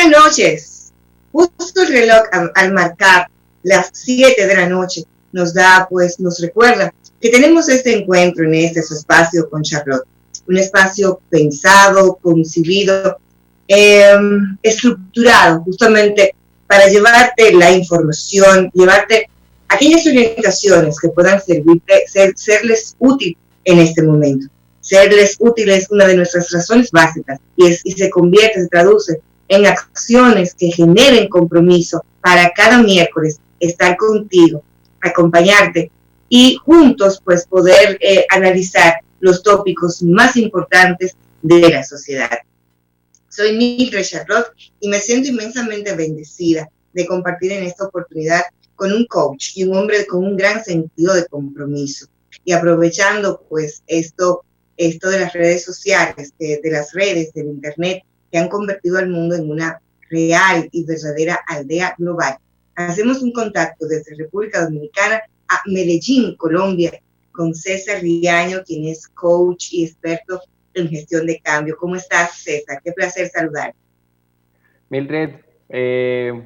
Buenas noches. Justo el reloj al marcar las 7 de la noche nos recuerda que tenemos este encuentro en su espacio con Charlotte. Un espacio pensado, concibido, estructurado justamente para llevarte la información, llevarte aquellas orientaciones que puedan serles útil en este momento. Serles útil es una de nuestras razones básicas y se traduce en acciones que generen compromiso para cada miércoles estar contigo, acompañarte y juntos pues poder analizar los tópicos más importantes de la sociedad. Soy Mildred Charlotte y me siento inmensamente bendecida de compartir en esta oportunidad con un coach y un hombre con un gran sentido de compromiso. Y aprovechando pues esto de las redes sociales, de las redes, del internet, que han convertido al mundo en una real y verdadera aldea global. Hacemos un contacto desde República Dominicana a Medellín, Colombia, con César Riaño, quien es coach y experto en gestión de cambio. ¿Cómo estás, César? Qué placer saludarte. Mildred,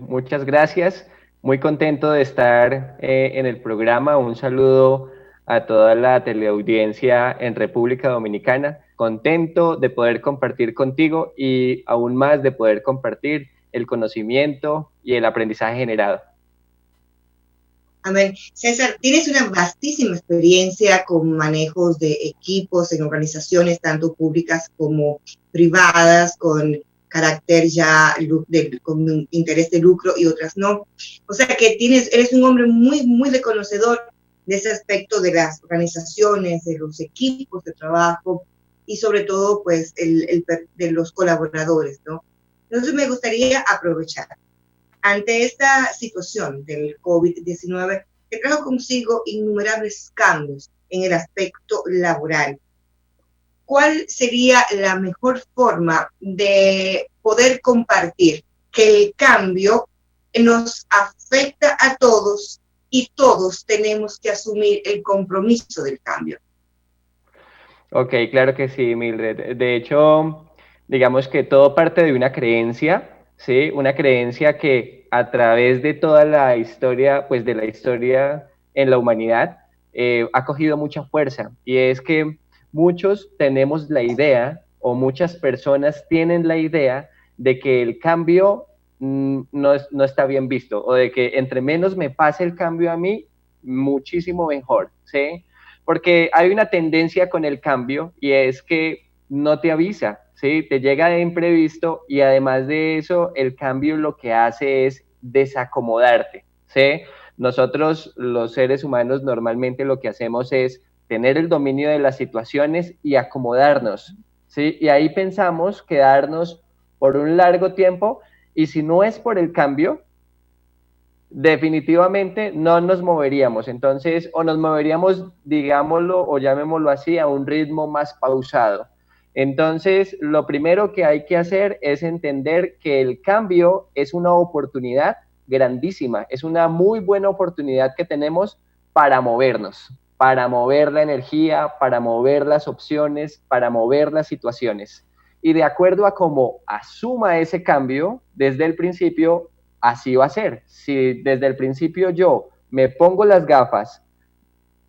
muchas gracias. Muy contento de estar en el programa. Un saludo a toda la teleaudiencia en República Dominicana. Contento de poder compartir contigo y aún más de poder compartir el conocimiento y el aprendizaje generado. Amén. César, tienes una vastísima experiencia con manejos de equipos en organizaciones tanto públicas como privadas, con carácter con interés de lucro y otras no. O sea que eres un hombre muy reconocedor de ese aspecto de las organizaciones, de los equipos de trabajo y sobre todo pues de los colaboradores, ¿no? Entonces me gustaría aprovechar ante esta situación del COVID-19, que trajo consigo innumerables cambios en el aspecto laboral. ¿Cuál sería la mejor forma de poder compartir que el cambio nos afecta a todos y todos tenemos que asumir el compromiso del cambio? Ok, claro que sí, Mildred. De hecho, digamos que todo parte de una creencia, ¿sí? Una creencia que a través de toda la historia, pues de la historia en la humanidad, ha cogido mucha fuerza. Y es que muchos tenemos la idea, o muchas personas tienen la idea, de que el cambio no está bien visto, o de que entre menos me pase el cambio a mí, muchísimo mejor, ¿sí? Porque hay una tendencia con el cambio y es que no te avisa, ¿sí? Te llega de imprevisto y además de eso, el cambio lo que hace es desacomodarte, ¿sí? Nosotros, los seres humanos, normalmente lo que hacemos es tener el dominio de las situaciones y acomodarnos, ¿sí? Y ahí pensamos quedarnos por un largo tiempo y si no es por el cambio, definitivamente no nos moveríamos. Entonces, o nos moveríamos, digámoslo, o llamémoslo así, a un ritmo más pausado. Entonces, lo primero que hay que hacer es entender que el cambio es una oportunidad grandísima, es una muy buena oportunidad que tenemos para movernos, para mover la energía, para mover las opciones, para mover las situaciones. Y de acuerdo a cómo asuma ese cambio, desde el principio, así va a ser. Si desde el principio yo me pongo las gafas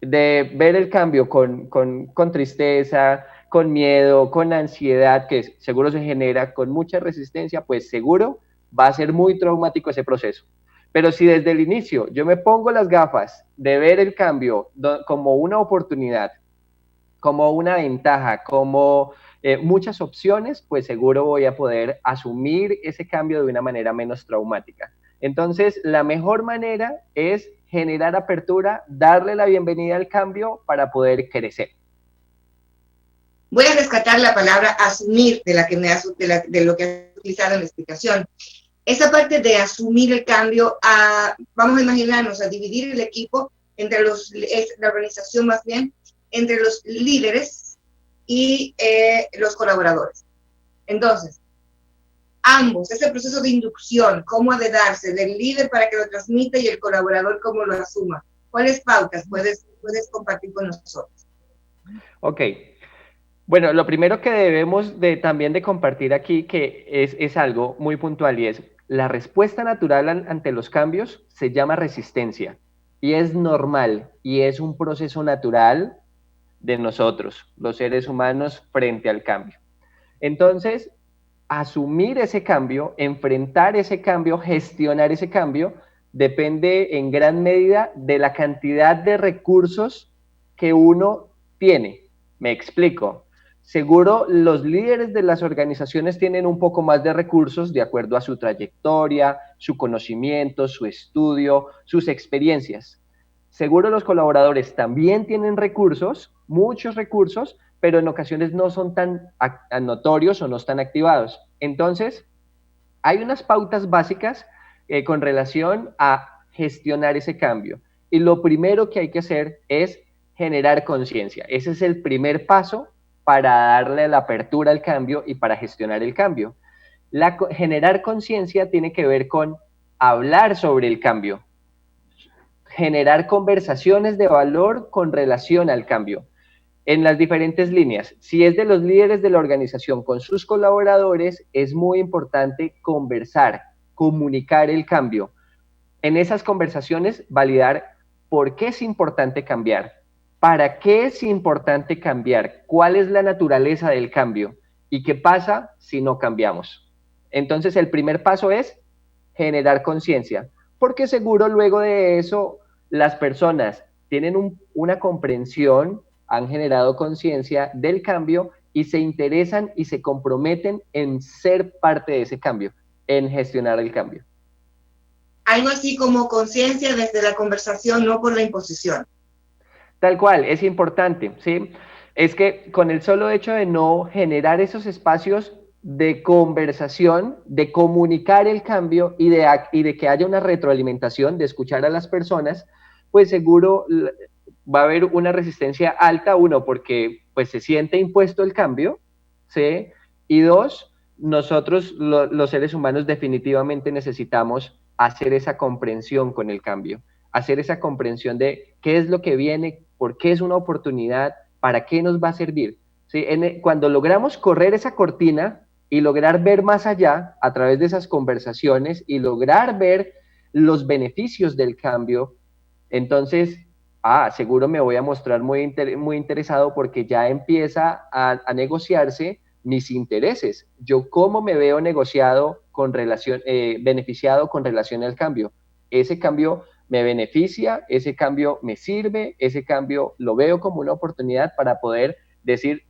de ver el cambio con tristeza, con miedo, con ansiedad, que seguro se genera con mucha resistencia, pues seguro va a ser muy traumático ese proceso. Pero si desde el inicio yo me pongo las gafas de ver el cambio como una oportunidad, como una ventaja, como muchas opciones, pues seguro voy a poder asumir ese cambio de una manera menos traumática. Entonces, la mejor manera es generar apertura, darle la bienvenida al cambio para poder crecer. Voy a rescatar la palabra asumir de lo que has utilizado en la explicación. Esa parte de asumir el cambio, vamos a imaginarnos, a dividir el equipo entre la organización más bien, entre los líderes y los colaboradores. Entonces, ambos, ese proceso de inducción, cómo ha de darse del líder para que lo transmita y el colaborador cómo lo asuma. ¿Cuáles pautas puedes compartir con nosotros? Ok. Bueno, lo primero que debemos también de compartir aquí, que es algo muy puntual, y es la respuesta natural ante los cambios se llama resistencia, y es normal, y es un proceso natural de nosotros, los seres humanos, frente al cambio. Entonces, asumir ese cambio, enfrentar ese cambio, gestionar ese cambio, depende en gran medida de la cantidad de recursos que uno tiene. Me explico. Seguro los líderes de las organizaciones tienen un poco más de recursos de acuerdo a su trayectoria, su conocimiento, su estudio, sus experiencias. Seguro los colaboradores también tienen recursos, muchos recursos, pero en ocasiones no son tan notorios o no están activados. Entonces, hay unas pautas básicas con relación a gestionar ese cambio. Y lo primero que hay que hacer es generar conciencia. Ese es el primer paso para darle la apertura al cambio y para gestionar el cambio. Generar conciencia tiene que ver con hablar sobre el cambio, generar conversaciones de valor con relación al cambio en las diferentes líneas. Si es de los líderes de la organización con sus colaboradores, es muy importante conversar, comunicar el cambio. En esas conversaciones, validar por qué es importante cambiar, para qué es importante cambiar, cuál es la naturaleza del cambio y qué pasa si no cambiamos. Entonces, el primer paso es generar conciencia, porque seguro luego de eso las personas tienen una comprensión, han generado conciencia del cambio y se interesan y se comprometen en ser parte de ese cambio, en gestionar el cambio. Algo así como conciencia desde la conversación, no por la imposición. Tal cual, es importante, ¿sí? Es que con el solo hecho de no generar esos espacios de conversación, de comunicar el cambio y de que haya una retroalimentación, de escuchar a las personas, pues seguro va a haber una resistencia alta, uno, porque pues se siente impuesto el cambio, ¿sí? Y dos, nosotros los seres humanos definitivamente necesitamos hacer esa comprensión con el cambio, hacer esa comprensión de qué es lo que viene, por qué es una oportunidad, para qué nos va a servir. ¿Sí? Cuando logramos correr esa cortina y lograr ver más allá a través de esas conversaciones y lograr ver los beneficios del cambio, entonces, seguro me voy a mostrar muy interesado porque ya empieza a negociarse mis intereses. Yo cómo me veo beneficiado con relación al cambio. Ese cambio me beneficia, ese cambio me sirve, ese cambio lo veo como una oportunidad para poder decir,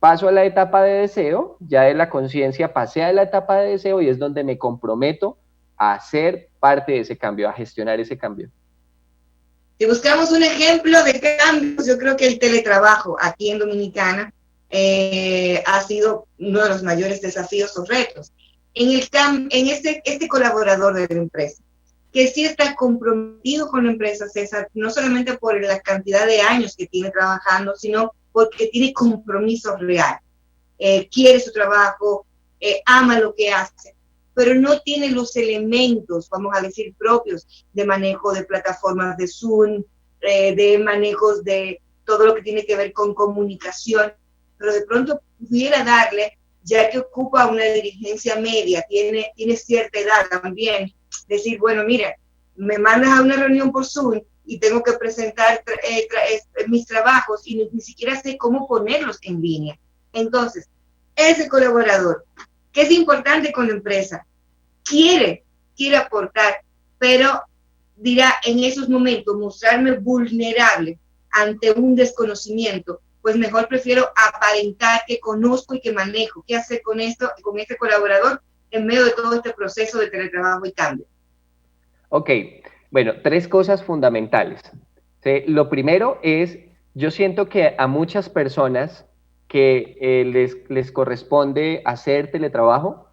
paso a la etapa de deseo, ya de la conciencia pasé a la etapa de deseo y es donde me comprometo a ser parte de ese cambio, a gestionar ese cambio. Si buscamos un ejemplo de cambios, yo creo que el teletrabajo aquí en Dominicana ha sido uno de los mayores desafíos o retos. En este colaborador de la empresa, que sí está comprometido con la empresa, César, no solamente por la cantidad de años que tiene trabajando, sino porque tiene compromiso real. Quiere su trabajo, ama lo que hace, pero no tiene los elementos, vamos a decir, propios de manejo de plataformas de Zoom, de manejos de todo lo que tiene que ver con comunicación, pero de pronto pudiera darle, ya que ocupa una dirigencia media, tiene cierta edad también, decir, bueno, mira, me mandas a una reunión por Zoom y tengo que presentar mis trabajos y ni siquiera sé cómo ponerlos en línea. Entonces, ese colaborador, que es importante con la empresa, quiere aportar, pero dirá en esos momentos mostrarme vulnerable ante un desconocimiento, pues mejor prefiero aparentar que conozco y que manejo, qué hacer con esto, con este colaborador en medio de todo este proceso de teletrabajo y cambio. Ok, bueno, 3 cosas fundamentales. ¿Sí? Lo primero es, yo siento que a muchas personas que les corresponde hacer teletrabajo,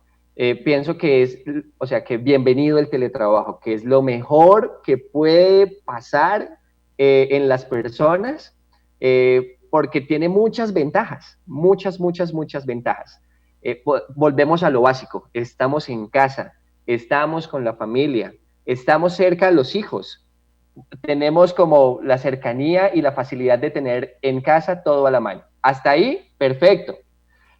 pienso que que bienvenido el teletrabajo, que es lo mejor que puede pasar en las personas, porque tiene muchas ventajas, muchas ventajas. Volvemos a lo básico, estamos en casa, estamos con la familia, estamos cerca de los hijos, tenemos como la cercanía y la facilidad de tener en casa todo a la mano. Hasta ahí, perfecto.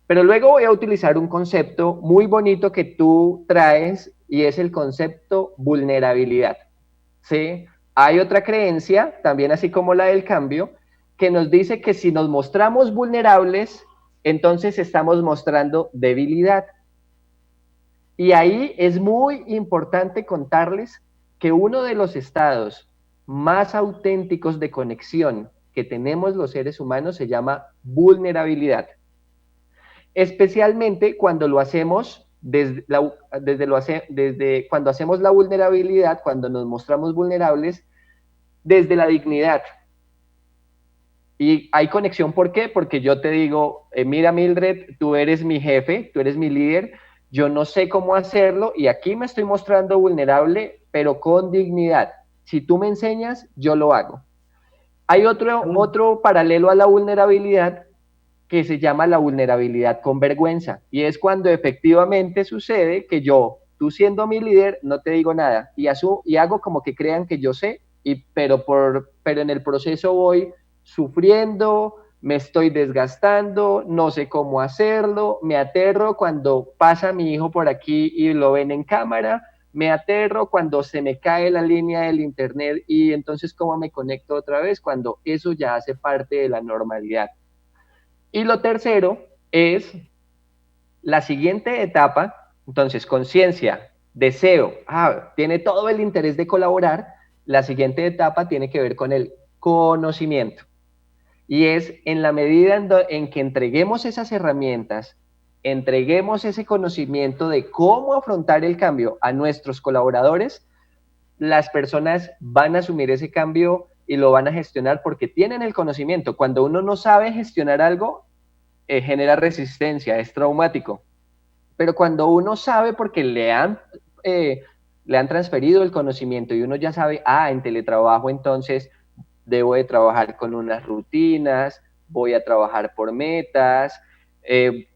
Pero luego voy a utilizar un concepto muy bonito que tú traes y es el concepto vulnerabilidad. ¿Sí? Hay otra creencia, también así como la del cambio, que nos dice que si nos mostramos vulnerables, entonces estamos mostrando debilidad. Y ahí es muy importante contarles que uno de los estados más auténticos de conexión que tenemos los seres humanos se llama vulnerabilidad. Especialmente cuando lo hacemos desde cuando hacemos la vulnerabilidad, cuando nos mostramos vulnerables, desde la dignidad. Y hay conexión, ¿por qué? Porque yo te digo, mira Mildred, tú eres mi jefe, tú eres mi líder, yo no sé cómo hacerlo y aquí me estoy mostrando vulnerable, pero con dignidad. Si tú me enseñas, yo lo hago. Hay otro paralelo a la vulnerabilidad que se llama la vulnerabilidad con vergüenza y es cuando efectivamente sucede que yo, tú siendo mi líder, no te digo nada y hago como que crean que yo sé, pero en el proceso voy sufriendo, me estoy desgastando, no sé cómo hacerlo, me aterro cuando pasa mi hijo por aquí y lo ven en cámara, me aterro cuando se me cae la línea del internet y entonces cómo me conecto otra vez cuando eso ya hace parte de la normalidad. Y lo tercero es la siguiente etapa, entonces conciencia, deseo, tiene todo el interés de colaborar, la siguiente etapa tiene que ver con el conocimiento. Y es en la medida en que entreguemos esas herramientas, entreguemos ese conocimiento de cómo afrontar el cambio a nuestros colaboradores, las personas van a asumir ese cambio y lo van a gestionar porque tienen el conocimiento. Cuando uno no sabe gestionar algo, genera resistencia, es traumático. Pero cuando uno sabe porque le han transferido el conocimiento y uno ya sabe, en teletrabajo entonces debo de trabajar con unas rutinas, voy a trabajar por metas,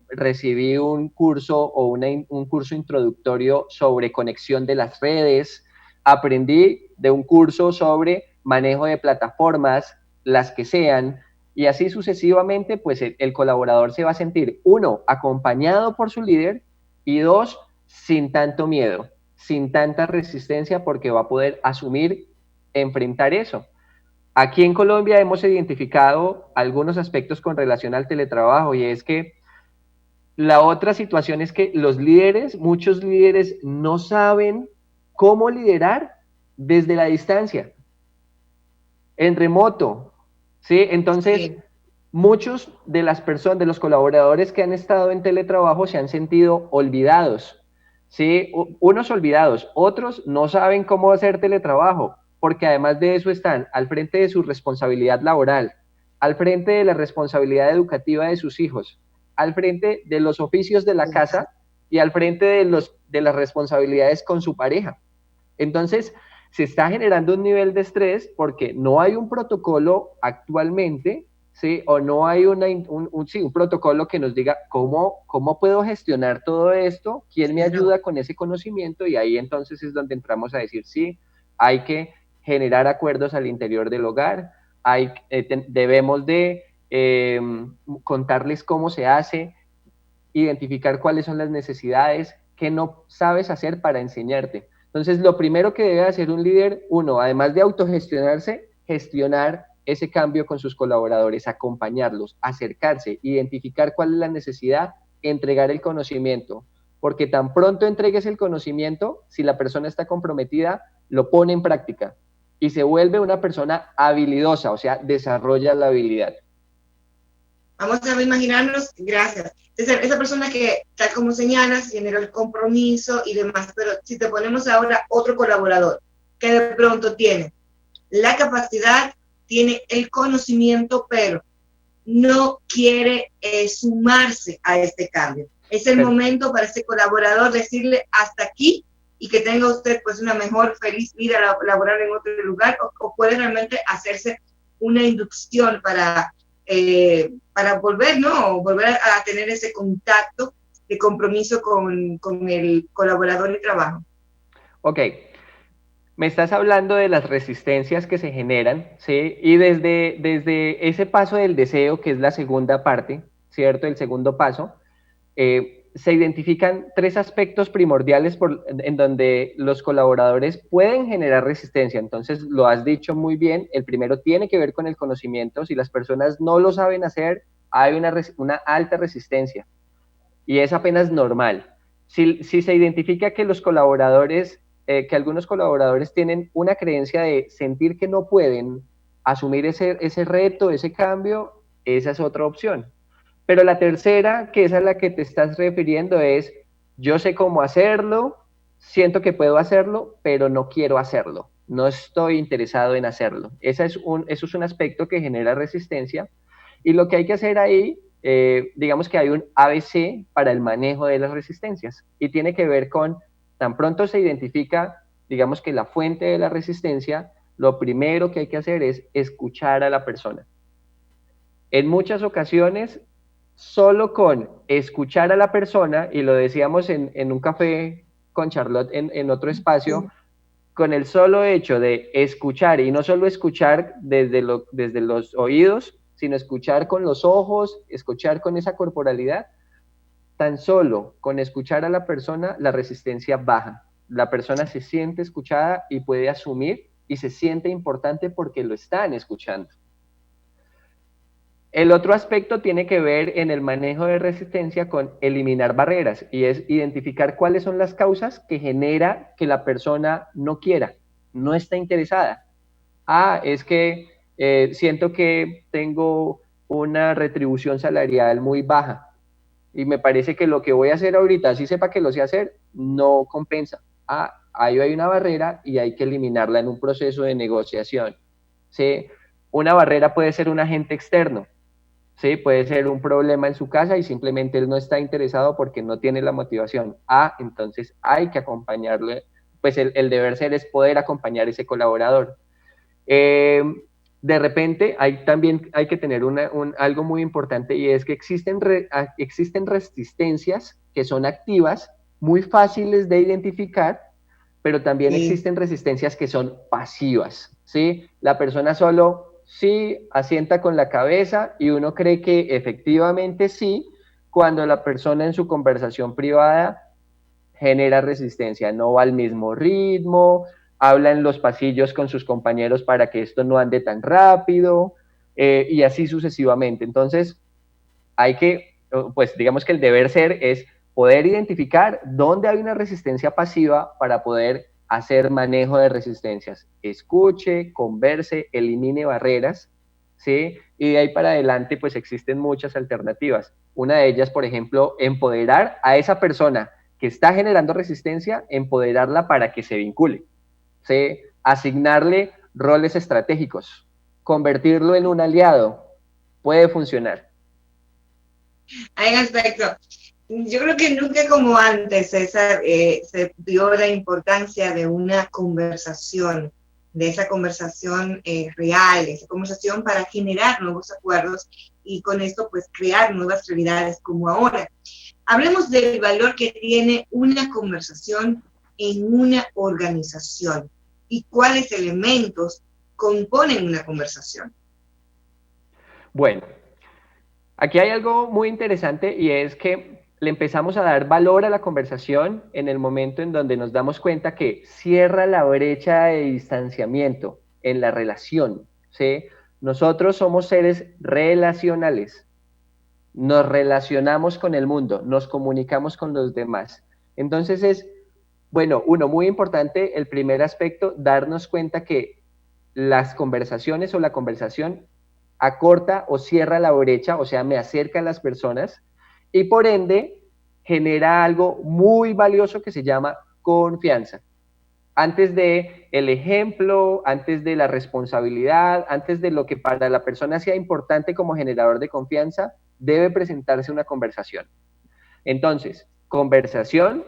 recibí un curso o un curso introductorio sobre conexión de las redes, aprendí de un curso sobre manejo de plataformas, las que sean, y así sucesivamente, pues el colaborador se va a sentir, uno, acompañado por su líder, y dos, sin tanto miedo, sin tanta resistencia, porque va a poder asumir, enfrentar eso. Aquí en Colombia hemos identificado algunos aspectos con relación al teletrabajo y es que la otra situación es que los líderes, muchos líderes no saben cómo liderar desde la distancia, en remoto, ¿sí? Entonces, sí, muchos de las personas, de los colaboradores que han estado en teletrabajo se han sentido olvidados, ¿sí? Unos olvidados, otros no saben cómo hacer teletrabajo, porque además de eso están al frente de su responsabilidad laboral, al frente de la responsabilidad educativa de sus hijos, al frente de los oficios de la casa y al frente de las responsabilidades con su pareja. Entonces, se está generando un nivel de estrés porque no hay un protocolo actualmente, ¿sí? O no hay un protocolo que nos diga cómo puedo gestionar todo esto, quién me ayuda con ese conocimiento, y ahí entonces es donde entramos a decir, sí, hay que generar acuerdos al interior del hogar, debemos de contarles cómo se hace, identificar cuáles son las necesidades, qué no sabes hacer para enseñarte. Entonces, lo primero que debe hacer un líder, uno, además de autogestionarse, gestionar ese cambio con sus colaboradores, acompañarlos, acercarse, identificar cuál es la necesidad, entregar el conocimiento, porque tan pronto entregues el conocimiento, si la persona está comprometida, lo pone en práctica y se vuelve una persona habilidosa, o sea, desarrolla la habilidad. Vamos a imaginarnos, gracias, esa persona que, tal como señalas, generó el compromiso y demás, pero si te ponemos ahora otro colaborador que de pronto tiene la capacidad, tiene el conocimiento, pero no quiere sumarse a este cambio. Es el momento para ese colaborador decirle hasta aquí y que tenga usted pues una mejor, feliz vida laboral en otro lugar, o puede realmente hacerse una inducción para volver, ¿no? Volver a tener ese contacto de compromiso con el colaborador de trabajo. Ok. Me estás hablando de las resistencias que se generan, ¿sí? Y desde ese paso del deseo, que es la segunda parte, ¿cierto? El segundo paso, se identifican tres aspectos primordiales en donde los colaboradores pueden generar resistencia. Entonces, lo has dicho muy bien, el primero tiene que ver con el conocimiento. Si las personas no lo saben hacer, hay una alta resistencia y es apenas normal. Si se identifica que los colaboradores, que algunos colaboradores tienen una creencia de sentir que no pueden asumir ese reto, ese cambio, esa es otra opción. Pero la tercera, que es a la que te estás refiriendo, es yo sé cómo hacerlo, siento que puedo hacerlo, pero no quiero hacerlo. No estoy interesado en hacerlo. Eso es un aspecto que genera resistencia. Y lo que hay que hacer ahí, digamos que hay un ABC para el manejo de las resistencias. Y tiene que ver con, tan pronto se identifica, digamos que la fuente de la resistencia, lo primero que hay que hacer es escuchar a la persona. En muchas ocasiones, solo con escuchar a la persona, y lo decíamos en un café con Charlotte en otro espacio, con el solo hecho de escuchar, y no solo escuchar desde los oídos, sino escuchar con los ojos, escuchar con esa corporalidad, tan solo con escuchar a la persona, la resistencia baja. La persona se siente escuchada y puede asumir y se siente importante porque lo están escuchando. El otro aspecto tiene que ver en el manejo de resistencia con eliminar barreras y es identificar cuáles son las causas que genera que la persona no quiera, no está interesada. Es que siento que tengo una retribución salarial muy baja y me parece que lo que voy a hacer ahorita, si sepa que lo sé hacer, no compensa. Ahí hay una barrera y hay que eliminarla en un proceso de negociación. ¿Sí? Una barrera puede ser un agente externo. Sí, puede ser un problema en su casa y simplemente él no está interesado porque no tiene la motivación. Entonces hay que acompañarle, pues el deber ser es poder acompañar a ese colaborador. De repente también hay que tener algo muy importante y es que existen resistencias que son activas, muy fáciles de identificar, pero también existen resistencias que son pasivas, ¿sí? La persona solo sí asienta con la cabeza y uno cree que efectivamente sí, cuando la persona en su conversación privada genera resistencia, no va al mismo ritmo, habla en los pasillos con sus compañeros para que esto no ande tan rápido, y así sucesivamente. Entonces, pues digamos que el deber ser es poder identificar dónde hay una resistencia pasiva para poder hacer manejo de resistencias. Escuche, converse, elimine barreras, ¿sí? Y de ahí para adelante, pues existen muchas alternativas. Una de ellas, por ejemplo, empoderar a esa persona que está generando resistencia, empoderarla para que se vincule, ¿sí? Asignarle roles estratégicos, convertirlo en un aliado, puede funcionar. Hay un aspecto. Yo creo que nunca como antes, César, se dio la importancia de una conversación, de esa conversación real, esa conversación para generar nuevos acuerdos y con esto pues crear nuevas realidades como ahora. Hablemos del valor que tiene una conversación en una organización y cuáles elementos componen una conversación. Bueno, aquí hay algo muy interesante y es que le empezamos a dar valor a la conversación en el momento en donde nos damos cuenta que cierra la brecha de distanciamiento en la relación, ¿sí? Nosotros somos seres relacionales, nos relacionamos con el mundo, nos comunicamos con los demás. Entonces bueno, muy importante, el primer aspecto, darnos cuenta que las conversaciones o la conversación acorta o cierra la brecha, o sea, me acerca a las personas y por ende genera algo muy valioso que se llama confianza. Antes de el ejemplo, antes de la responsabilidad, antes de lo que para la persona sea importante como generador de confianza, debe presentarse una conversación. Entonces, conversación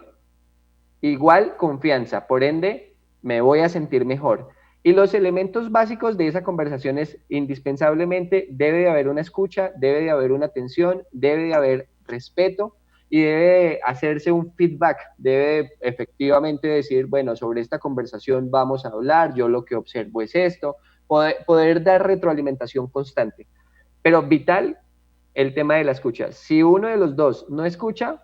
igual confianza, por ende, me voy a sentir mejor. Y los elementos básicos de esa conversación es indispensablemente, debe de haber una escucha, debe de haber una atención, debe de haber respeto y debe hacerse un feedback, debe efectivamente decir, bueno, sobre esta conversación vamos a hablar, yo lo que observo es esto, poder dar retroalimentación constante. Pero vital el tema de la escucha. Si uno de los dos no escucha,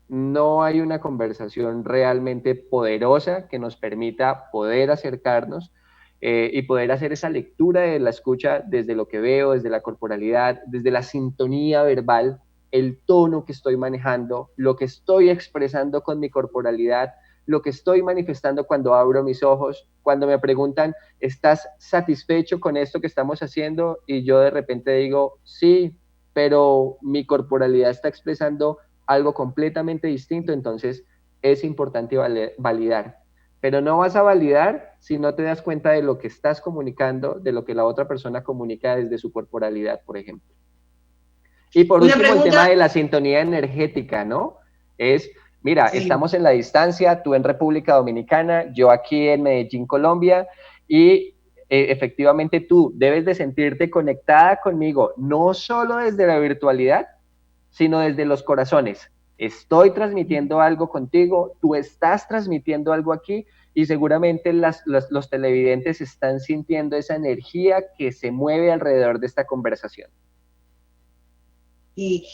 no hay una conversación realmente poderosa que nos permita poder acercarnos y poder hacer esa lectura de la escucha desde lo que veo, desde la corporalidad, desde la sintonía verbal, el tono que estoy manejando, lo que estoy expresando con mi corporalidad, lo que estoy manifestando cuando abro mis ojos, cuando me preguntan, ¿estás satisfecho con esto que estamos haciendo? Y yo de repente digo, sí, pero mi corporalidad está expresando algo completamente distinto, entonces es importante validar. Pero no vas a validar si no te das cuenta de lo que estás comunicando, de lo que la otra persona comunica desde su corporalidad, por ejemplo. Y por Una último, el tema pregunta, de la sintonía energética, ¿no? Es, mira, sí, estamos en la distancia, tú en República Dominicana, yo aquí en Medellín, Colombia, y efectivamente tú debes de sentirte conectada conmigo, no solo desde la virtualidad, sino desde los corazones. Estoy transmitiendo algo contigo, tú estás transmitiendo algo aquí y seguramente los televidentes están sintiendo esa energía que se mueve alrededor de esta conversación. y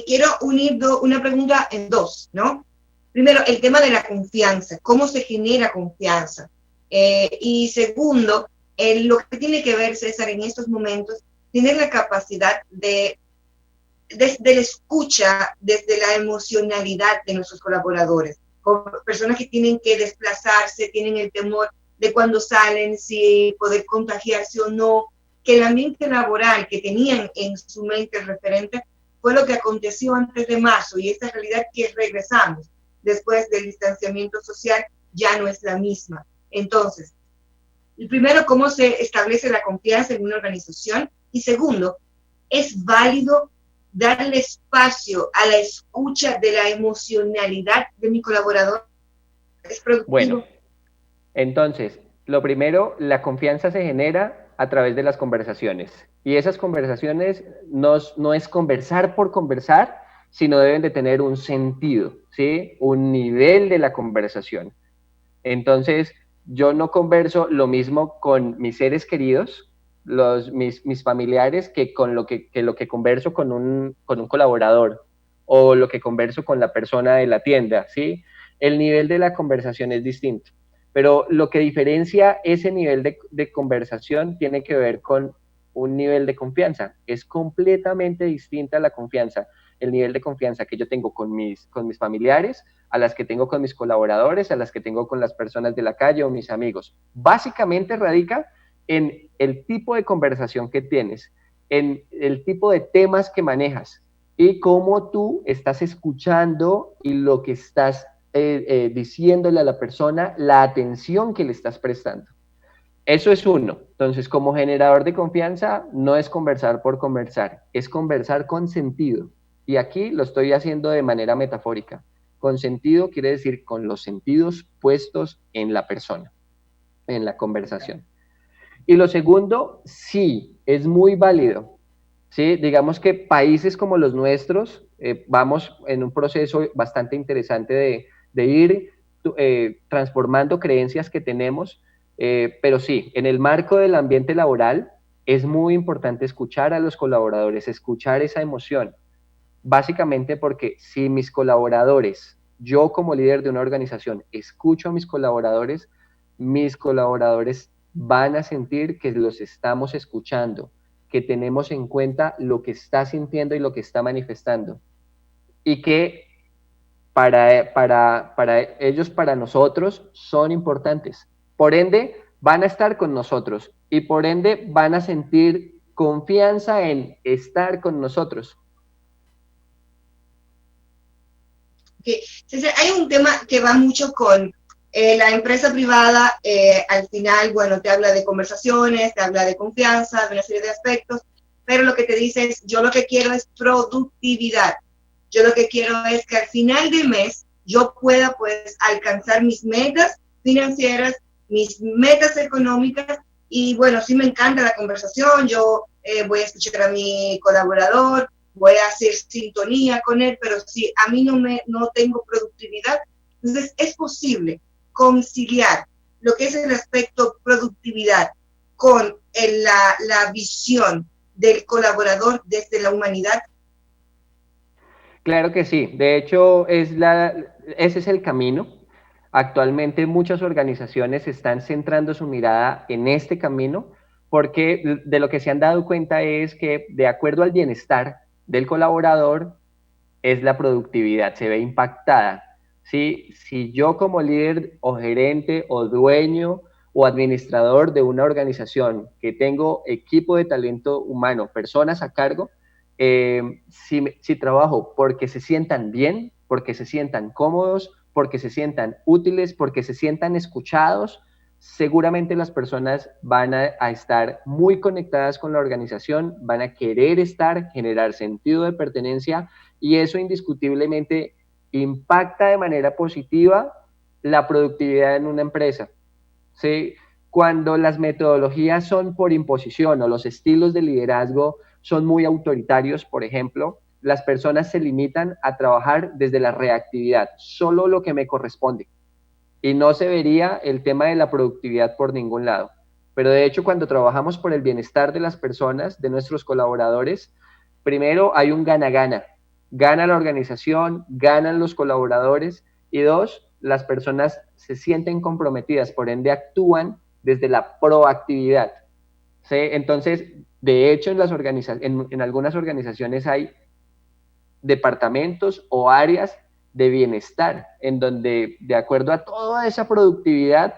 quiero unir una pregunta en dos, ¿no? Primero, el tema de la confianza, cómo se genera confianza. Y segundo, lo que tiene que ver, César, en estos momentos, tener la capacidad de desde la escucha, desde la emocionalidad de nuestros colaboradores, con personas que tienen que desplazarse, tienen el temor de cuando salen, si poder contagiarse o no, que el ambiente laboral que tenían en su mente el referente fue lo que aconteció antes de marzo y esta realidad que regresamos después del distanciamiento social ya no es la misma. Entonces, el primero, cómo se establece la confianza en una organización y segundo, es válido darle espacio a la escucha de la emocionalidad de mi colaborador. Es productivo. Bueno, entonces, lo primero, la confianza se genera a través de las conversaciones. Y esas conversaciones no es conversar por conversar, sino deben de tener un sentido, ¿sí? Un nivel de la conversación. Entonces, yo no converso lo mismo con mis seres queridos, mis familiares, que con lo que converso con un colaborador o lo que converso con la persona de la tienda, ¿sí? El nivel de la conversación es distinto. Pero lo que diferencia ese nivel de conversación tiene que ver con un nivel de confianza. Es completamente distinta la confianza, el nivel de confianza que yo tengo con mis familiares, a las que tengo con mis colaboradores, a las que tengo con las personas de la calle o mis amigos. Básicamente radica en el tipo de conversación que tienes, en el tipo de temas que manejas y cómo tú estás escuchando y lo que estás diciéndole a la persona, la atención que le estás prestando. Eso es uno. Entonces, como generador de confianza, no es conversar por conversar, es conversar con sentido. Y aquí lo estoy haciendo de manera metafórica. Con sentido quiere decir con los sentidos puestos en la persona, en la conversación. Y lo segundo, sí, es muy válido. ¿Sí? Digamos que países como los nuestros vamos en un proceso bastante interesante de ir transformando creencias que tenemos, pero sí, en el marco del ambiente laboral es muy importante escuchar a los colaboradores, escuchar esa emoción, básicamente porque si mis colaboradores, yo como líder de una organización, escucho a mis colaboradores van a sentir que los estamos escuchando, que tenemos en cuenta lo que está sintiendo y lo que está manifestando. Y que para ellos, para nosotros, son importantes. Por ende, van a estar con nosotros y por ende van a sentir confianza en estar con nosotros. Okay. Entonces, hay un tema que va mucho con la empresa privada, al final, bueno, te habla de conversaciones, te habla de confianza, de una serie de aspectos, pero lo que te dice es, yo lo que quiero es productividad. Yo lo que quiero es que al final del mes yo pueda pues alcanzar mis metas financieras, mis metas económicas y bueno, sí me encanta la conversación, yo voy a escuchar a mi colaborador, voy a hacer sintonía con él, pero si a mí no tengo productividad, entonces es posible conciliar lo que es el aspecto productividad con la visión del colaborador desde la humanidad. Claro que sí, de hecho ese es el camino. Actualmente muchas organizaciones están centrando su mirada en este camino porque de lo que se han dado cuenta es que de acuerdo al bienestar del colaborador es la productividad, se ve impactada. ¿Sí? Si yo como líder o gerente o dueño o administrador de una organización que tengo equipo de talento humano, personas a cargo, si trabajo porque se sientan bien, porque se sientan cómodos, porque se sientan útiles, porque se sientan escuchados, seguramente las personas van a estar muy conectadas con la organización, van a querer estar, generar sentido de pertenencia y eso indiscutiblemente impacta de manera positiva la productividad en una empresa. ¿Sí? Cuando las metodologías son por imposición o los estilos de liderazgo son muy autoritarios, por ejemplo, las personas se limitan a trabajar desde la reactividad, solo lo que me corresponde. Y no se vería el tema de la productividad por ningún lado. Pero de hecho, cuando trabajamos por el bienestar de las personas, de nuestros colaboradores, primero hay un gana-gana. Gana la organización, ganan los colaboradores y dos, las personas se sienten comprometidas, por ende actúan desde la proactividad. ¿Sí? Entonces, de hecho, en algunas organizaciones hay departamentos o áreas de bienestar, en donde de acuerdo a toda esa productividad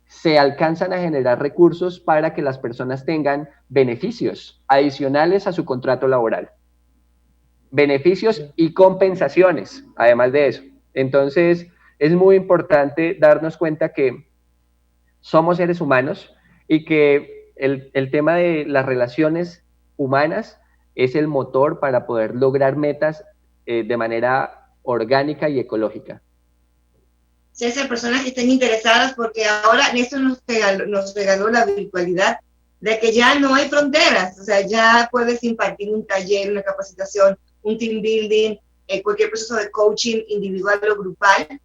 se alcanzan a generar recursos para que las personas tengan beneficios adicionales a su contrato laboral. Beneficios y compensaciones, además de eso. Entonces, es muy importante darnos cuenta que somos seres humanos y que el tema de las relaciones humanas es el motor para poder lograr metas de manera orgánica y ecológica. César, personas que estén interesadas, porque ahora esto nos regaló la virtualidad de que ya no hay fronteras, o sea, ya puedes impartir un taller, una capacitación, un team building, cualquier proceso de coaching individual o grupal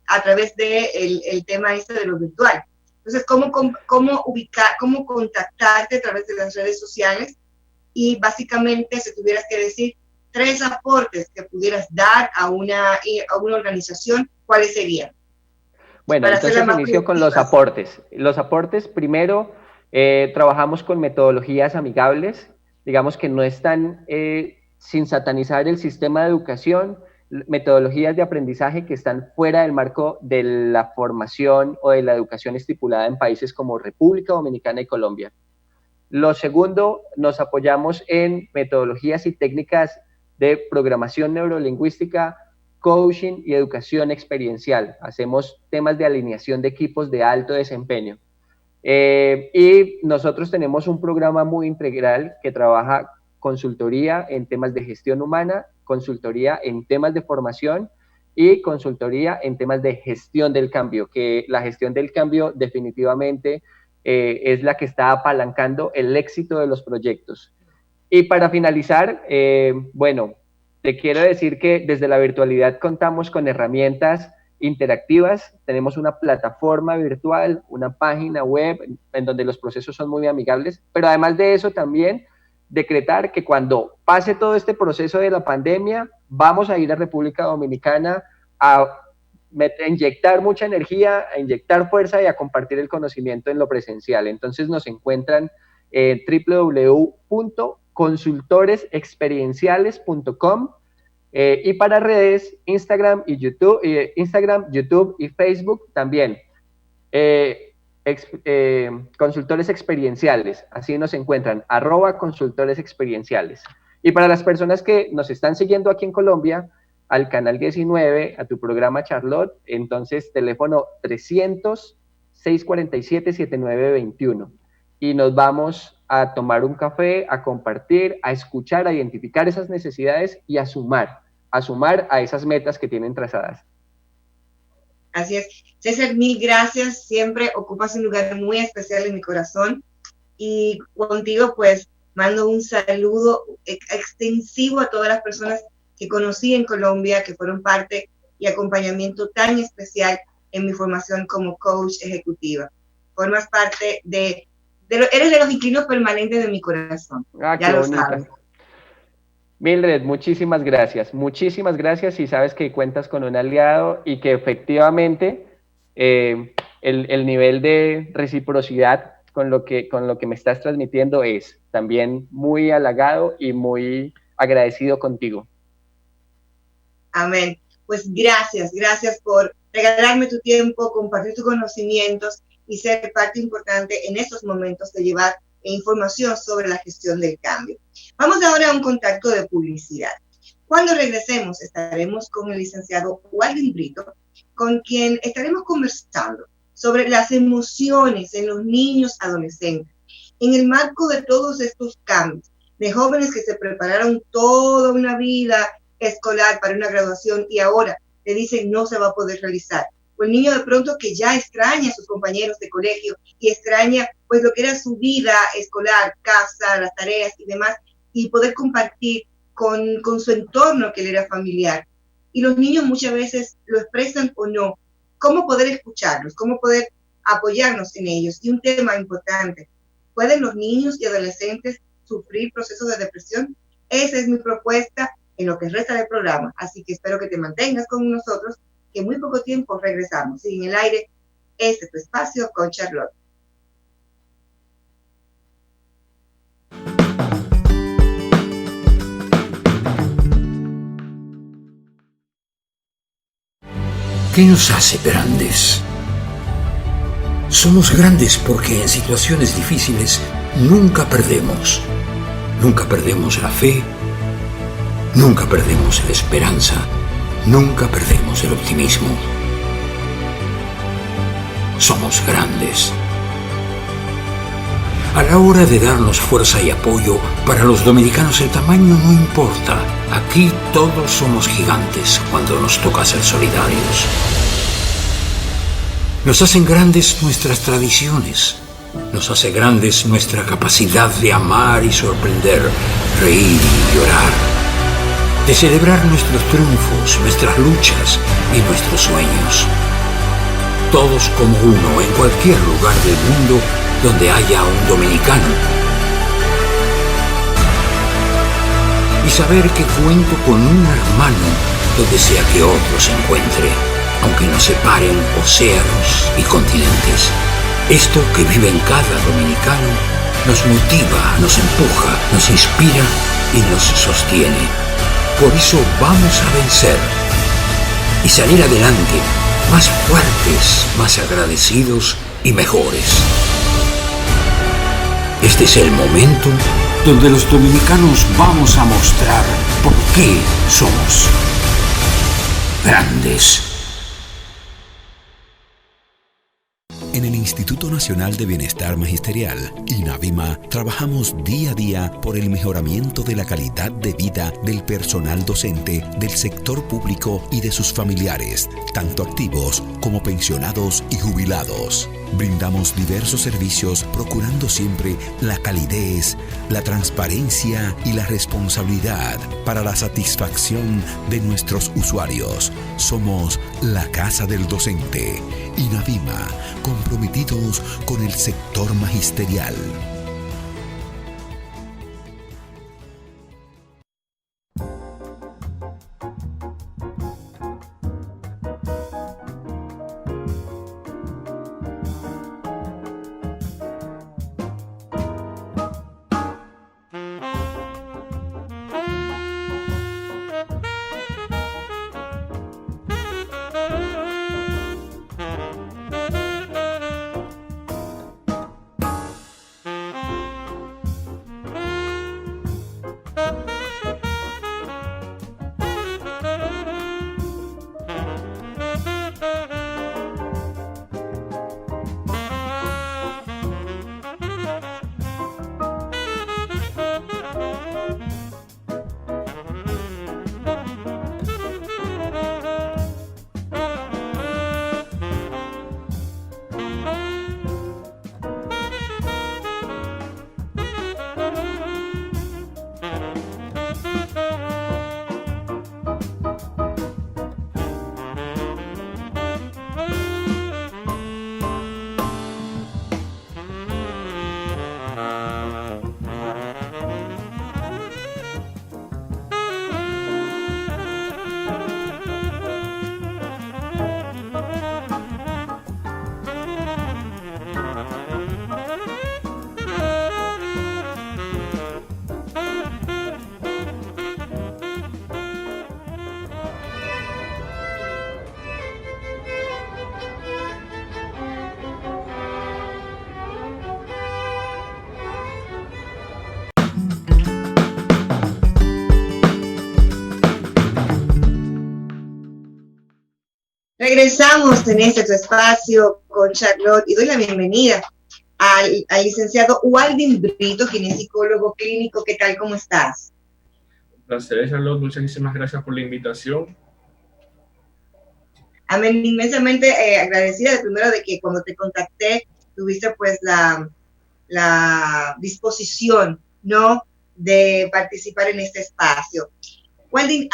a través de el tema este de lo virtual. Entonces, ¿cómo ubicar, cómo contactarte a través de las redes sociales? Y básicamente, si tuvieras que decir 3 aportes que pudieras dar a una organización, ¿cuáles serían? Bueno, entonces inicio con los aportes. Los aportes, primero, trabajamos con metodologías amigables, digamos que no están sin satanizar el sistema de educación, metodologías de aprendizaje que están fuera del marco de la formación o de la educación estipulada en países como República Dominicana y Colombia. Lo segundo, nos apoyamos en metodologías y técnicas de programación neurolingüística, coaching y educación experiencial. Hacemos temas de alineación de equipos de alto desempeño. Y nosotros tenemos un programa muy integral que trabaja consultoría en temas de gestión humana, consultoría en temas de formación y consultoría en temas de gestión del cambio, que la gestión del cambio definitivamente es la que está apalancando el éxito de los proyectos. Y para finalizar, bueno, te quiero decir que desde la virtualidad contamos con herramientas interactivas, tenemos una plataforma virtual, una página web en donde los procesos son muy amigables, pero además de eso también decretar que cuando pase todo este proceso de la pandemia, vamos a ir a República Dominicana a inyectar mucha energía, a inyectar fuerza y a compartir el conocimiento en lo presencial. Entonces nos encuentran en www.consultoresexperienciales.com y para redes, Instagram, YouTube y Facebook también. Consultores experienciales, así nos encuentran, @consultores experienciales. Y para las personas que nos están siguiendo aquí en Colombia, al canal 19, a tu programa Charlotte, entonces teléfono 300-647-7921. Y nos vamos a tomar un café, a compartir, a escuchar, a identificar esas necesidades y a sumar a esas metas que tienen trazadas. Así es. César, mil gracias. Siempre ocupas un lugar muy especial en mi corazón. Y contigo, pues, Mando un saludo extensivo a todas las personas que conocí en Colombia, que fueron parte y acompañamiento tan especial en mi formación como coach ejecutiva. Formas parte eres de los inquilinos permanentes de mi corazón. Ah, Ya qué lo bonita. sabes. Mildred, muchísimas gracias y sabes que cuentas con un aliado y que efectivamente el nivel de reciprocidad con lo que me estás transmitiendo es también muy halagado y muy agradecido contigo. Amén. Pues gracias por regalarme tu tiempo, compartir tus conocimientos y ser parte importante en estos momentos de llevar información sobre la gestión del cambio. Vamos ahora a un contacto de publicidad. Cuando regresemos estaremos con el licenciado Walden Brito, con quien estaremos conversando sobre las emociones en los niños adolescentes, en el marco de todos estos cambios, de jóvenes que se prepararon toda una vida escolar para una graduación y ahora le dicen no se va a poder realizar. O el niño de pronto que ya extraña a sus compañeros de colegio y extraña pues lo que era su vida escolar, casa, las tareas y demás, y poder compartir con su entorno que le era familiar. Y los niños muchas veces lo expresan o no. ¿Cómo poder escucharlos? ¿Cómo poder apoyarnos en ellos? Y un tema importante, ¿pueden los niños y adolescentes sufrir procesos de depresión? Esa es mi propuesta en lo que resta del programa, así que espero que te mantengas con nosotros, que en muy poco tiempo regresamos. Y en el aire, este es tu espacio con Charlotte. ¿Qué nos hace grandes? Somos grandes porque en situaciones difíciles nunca perdemos. Nunca perdemos la fe, nunca perdemos la esperanza, nunca perdemos el optimismo. Somos grandes. A la hora de darnos fuerza y apoyo, para los dominicanos el tamaño no importa. Aquí todos somos gigantes cuando nos toca ser solidarios. Nos hacen grandes nuestras tradiciones. Nos hace grandes nuestra capacidad de amar y sorprender, reír y llorar. De celebrar nuestros triunfos, nuestras luchas y nuestros sueños. Todos como uno en cualquier lugar del mundo donde haya un dominicano. Y saber que cuento con un hermano donde sea que otro se encuentre, aunque nos separen océanos y continentes. Esto que vive en cada dominicano nos motiva, nos empuja, nos inspira y nos sostiene. Por eso vamos a vencer y salir adelante, más fuertes, más agradecidos y mejores. Este es el momento donde los dominicanos vamos a mostrar por qué somos grandes. En el Instituto Nacional de Bienestar Magisterial, INAVIMA, trabajamos día a día por el mejoramiento de la calidad de vida del personal docente, del sector público y de sus familiares, tanto activos como pensionados y jubilados. Brindamos diversos servicios procurando siempre la calidez, la transparencia y la responsabilidad para la satisfacción de nuestros usuarios. Somos la Casa del Docente. INAVIMA, comprometidos con el sector magisterial. Regresamos en este tu espacio con Charlotte y doy la bienvenida al licenciado Waldin Brito, quien es psicólogo clínico. ¿Qué tal? ¿Cómo estás? Un placer, Charlotte. Muchísimas gracias por la invitación. Amén, inmensamente agradecida primero de que cuando te contacté tuviste pues la disposición, ¿no?, de participar en este espacio. Waldin,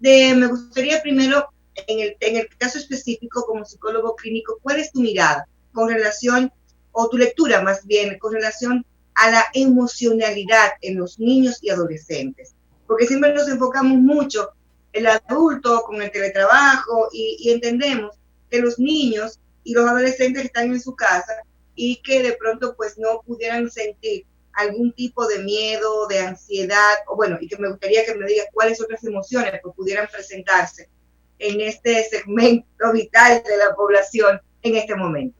me gustaría primero, en el caso específico como psicólogo clínico, ¿cuál es tu mirada con relación, o tu lectura más bien, con relación a la emocionalidad en los niños y adolescentes? Porque siempre nos enfocamos mucho el adulto con el teletrabajo y entendemos que los niños y los adolescentes están en su casa y que de pronto pues no pudieran sentir algún tipo de miedo, de ansiedad, o bueno, y que me gustaría que me digas cuáles otras emociones pues pudieran presentarse en este segmento vital de la población en este momento.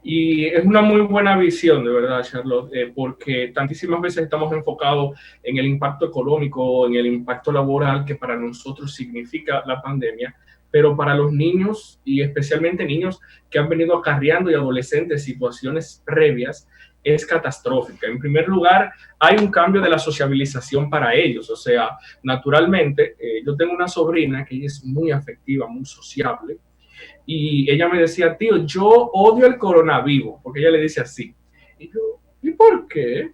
Y es una muy buena visión, de verdad, Charlotte, porque tantísimas veces estamos enfocados en el impacto económico, en el impacto laboral que para nosotros significa la pandemia, pero para los niños, y especialmente niños que han venido acarreando y adolescentes situaciones previas, es catastrófica. En primer lugar, hay un cambio de la sociabilización para ellos, o sea, naturalmente, yo tengo una sobrina que ella es muy afectiva, muy sociable, y ella me decía, tío, yo odio el coronavirus, porque ella le dice así. Y yo, ¿y por qué?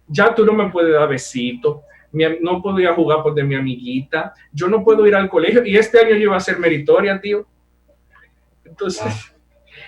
Ya tú no me puedes dar besitos, no podía jugar por de mi amiguita, yo no puedo ir al colegio, y este año yo iba a ser meritoria, tío. Entonces,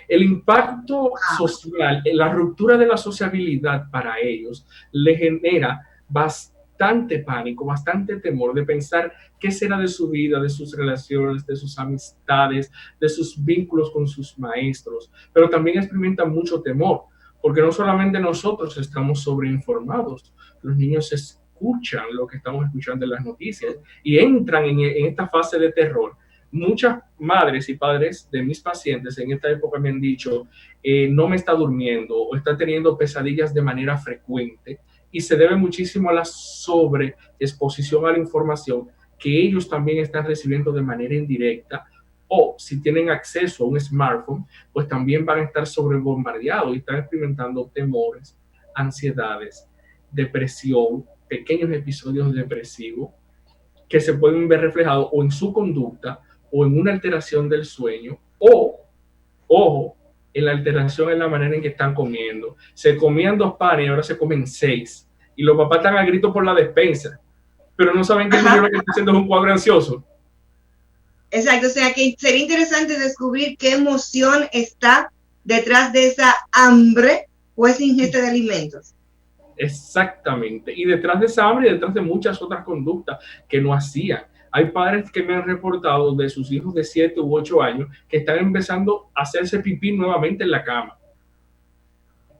el impacto social, la ruptura de la sociabilidad para ellos, le genera bastante pánico, bastante temor de pensar qué será de su vida, de sus relaciones, de sus amistades, de sus vínculos con sus maestros, pero también experimentan mucho temor, porque no solamente nosotros estamos sobreinformados, los niños escuchan lo que estamos escuchando en las noticias y entran en esta fase de terror. Muchas madres y padres de mis pacientes en esta época me han dicho, no me está durmiendo o está teniendo pesadillas de manera frecuente, y se debe muchísimo a la sobreexposición a la información que ellos también están recibiendo de manera indirecta, o si tienen acceso a un smartphone, pues también van a estar sobrebombardeados y están experimentando temores, ansiedades, depresión, pequeños episodios depresivos que se pueden ver reflejados o en su conducta o en una alteración del sueño, o, ojo, en la alteración en la manera en que están comiendo. Se comían 2 panes y ahora se comen 6. Y los papás están a grito por la despensa, pero no saben que el niño lo que está haciendo es un cuadro ansioso. Exacto, o sea que sería interesante descubrir qué emoción está detrás de esa hambre o esa ingesta de alimentos. Exactamente. Y detrás de esa hambre y detrás de muchas otras conductas que no hacían. Hay padres que me han reportado de sus hijos de 7 u 8 años que están empezando a hacerse pipí nuevamente en la cama.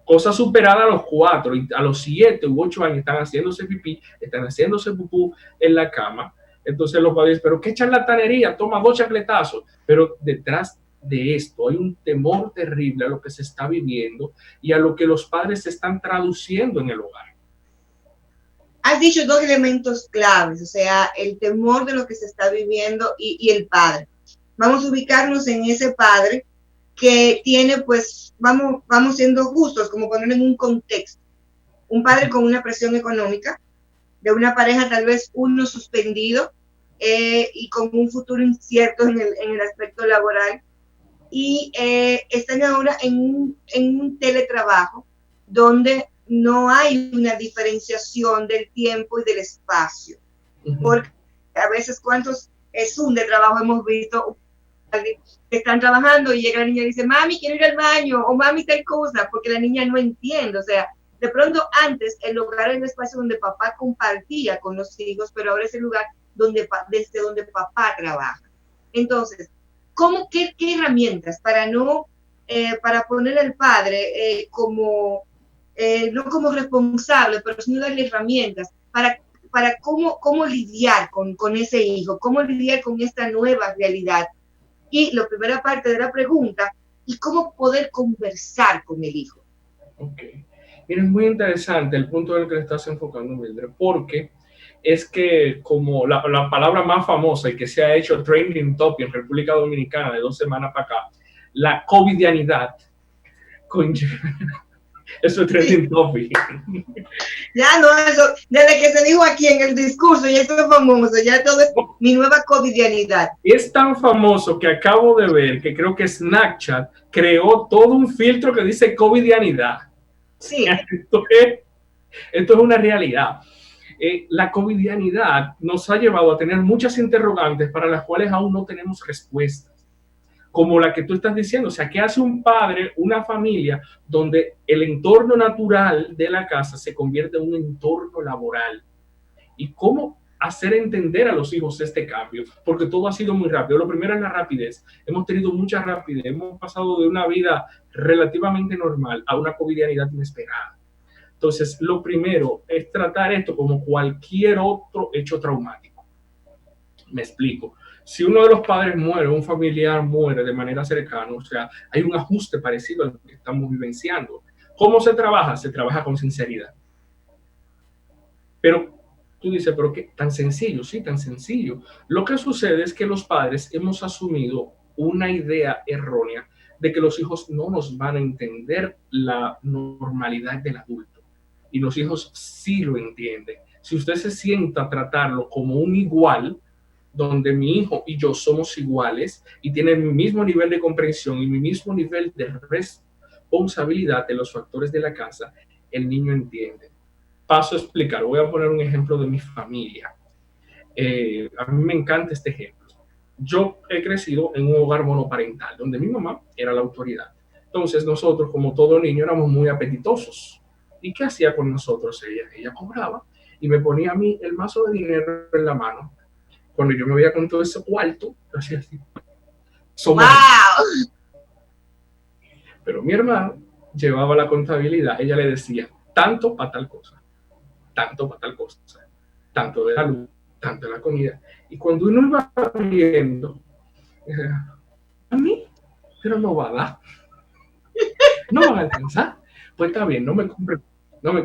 Cosa superada a los 4, y a los 7 u 8 años están haciéndose pipí, están haciéndose pupú en la cama. Entonces los padres, pero qué charlatanería, toma 2 chacletazos. Pero detrás de esto hay un temor terrible a lo que se está viviendo y a lo que los padres están traduciendo en el hogar. Has dicho 2 elementos claves, o sea, el temor de lo que se está viviendo y el padre. Vamos a ubicarnos en ese padre que tiene, pues, vamos siendo justos, como ponerlo en un contexto. Un padre con una presión económica, de una pareja tal vez uno suspendido y con un futuro incierto en el aspecto laboral, y están ahora en un teletrabajo donde no hay una diferenciación del tiempo y del espacio. Porque a veces cuántos Zoom de trabajo hemos visto que están trabajando y llega la niña y dice, mami, quiero ir al baño, o mami, tal cosa, porque la niña no entiende. O sea, de pronto antes el hogar era el espacio donde papá compartía con los hijos, pero ahora es el lugar desde donde papá trabaja. Entonces, qué herramientas para poner al padre no como responsable, pero sino darle herramientas para cómo lidiar con ese hijo, cómo lidiar con esta nueva realidad? Y la primera parte de la pregunta, ¿y cómo poder conversar con el hijo? Ok. Mira, es muy interesante el punto en el que le estás enfocando, Mildred, porque es que como la palabra más famosa y que se ha hecho trending topic en República Dominicana de 2 semanas para acá, la covidianidad, eso es trending topic. Ya no, eso, desde que se dijo aquí en el discurso, ya esto es famoso, ya todo es mi nueva covidianidad. Es tan famoso que acabo de ver que creo que Snapchat creó todo un filtro que dice covidianidad. Sí. Esto es una realidad. La covidianidad nos ha llevado a tener muchas interrogantes para las cuales aún no tenemos respuestas, como la que tú estás diciendo. O sea, ¿qué hace un padre, una familia, donde el entorno natural de la casa se convierte en un entorno laboral? ¿Y cómo hacer entender a los hijos este cambio? Porque todo ha sido muy rápido. Lo primero es la rapidez. Hemos tenido mucha rapidez. Hemos pasado de una vida relativamente normal a una covidianidad inesperada. Entonces, lo primero es tratar esto como cualquier otro hecho traumático. Me explico. Si uno de los padres muere, un familiar muere de manera cercana, o sea, hay un ajuste parecido a lo que estamos vivenciando. ¿Cómo se trabaja? Se trabaja con sinceridad. Pero tú dices, ¿pero qué? Tan sencillo, sí, tan sencillo. Lo que sucede es que los padres hemos asumido una idea errónea de que los hijos no nos van a entender la normalidad del adulto. Y los hijos sí lo entienden. Si usted se sienta a tratarlo como un igual, donde mi hijo y yo somos iguales y tienen mi mismo nivel de comprensión y mi mismo nivel de responsabilidad de los factores de la casa, el niño entiende. Paso a explicar. Voy a poner un ejemplo de mi familia. A mí me encanta este ejemplo. Yo he crecido en un hogar monoparental, donde mi mamá era la autoridad. Entonces nosotros, como todo niño, éramos muy apetitosos. ¿Y qué hacía con nosotros ella? Ella cobraba y me ponía a mí el mazo de dinero en la mano. Cuando yo me veía con todo ese cuarto, yo hacía así. ¡Wow! Pero mi hermano llevaba la contabilidad. Ella le decía, tanto para tal cosa, tanto para tal cosa, tanto de la luz, tanto de la comida. Y cuando uno iba viendo, a mí, pero no va a dar. No van a alcanzar. Pues está bien, no me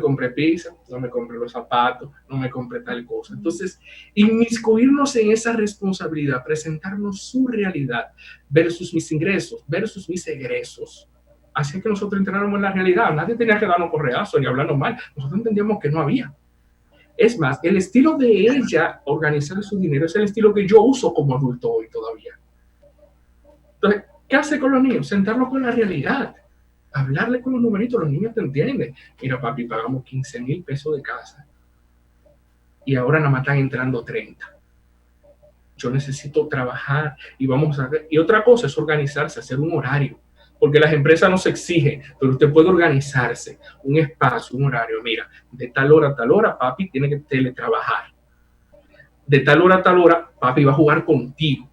compre pizza, no me compre los zapatos, no me compre tal cosa. Entonces, inmiscuirnos en esa responsabilidad, presentarnos su realidad versus mis ingresos, versus mis egresos. Así que nosotros entráramos en la realidad. Nadie tenía que darnos correazo ni hablarnos mal. Nosotros entendíamos que no había. Es más, el estilo de ella organizar su dinero es el estilo que yo uso como adulto hoy todavía. Entonces, ¿qué hace con los niños? Sentarlos con la realidad. Hablarle con los numeritos, los niños te entienden. Mira, papi, pagamos 15,000 pesos de casa y ahora nada más están entrando 30. Yo necesito trabajar y vamos a ver. Y otra cosa es organizarse, hacer un horario, porque las empresas nos exigen, pero usted puede organizarse, un espacio, un horario. Mira, de tal hora a tal hora, papi tiene que teletrabajar. De tal hora a tal hora, papi va a jugar contigo.